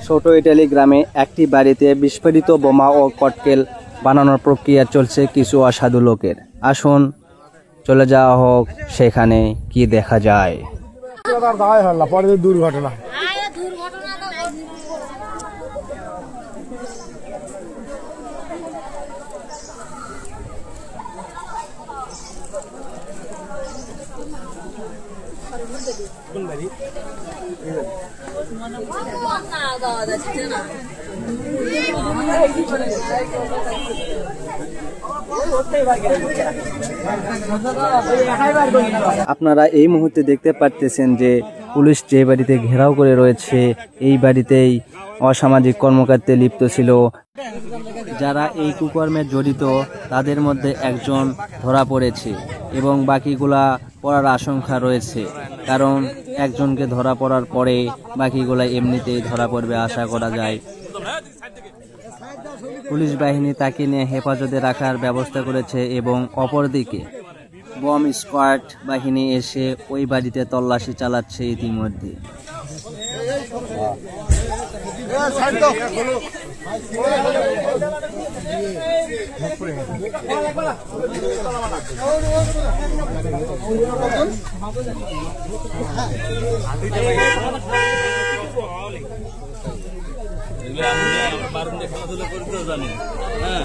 ছোট ইটালি গ্রামে একটি বাড়িতে বিস্ফোরিত বোমা ও ককটেল বানানোর প্রক্রিয়া চলছে কিছু অসাধু লোকের। আসুন চলে যাওয়া হোক সেখানে, কি দেখা যায়। দুর্ঘটনা আপনারা এই মুহূর্তে দেখতে পারতেছেন যে পুলিশ যে বাড়িতে ঘেরাও করে রয়েছে, এই বাড়িতেই অসামাজিক কর্মকাণ্ডে লিপ্ত ছিল। যারা এই কুকর্মে জড়িত তাদের মধ্যে একজন ধরা পড়েছে এবং বাকিগুলা পড়ার আশঙ্কা রয়েছে, কারণ একজনকে ধরা পড়ার পরে বাকিগুলা এমনিতেই ধরা পড়বে আশা করা যায়। পুলিশ বাহিনী তাকে নিয়ে হেফাজতে রাখার ব্যবস্থা করেছে এবং অপরদিকে বম স্কোয়াড বাহিনী এসে ওই বাড়িতে তল্লাশি চালাচ্ছে ইতিমধ্যে। খেলাধুলা করতেও জানি, হ্যাঁ,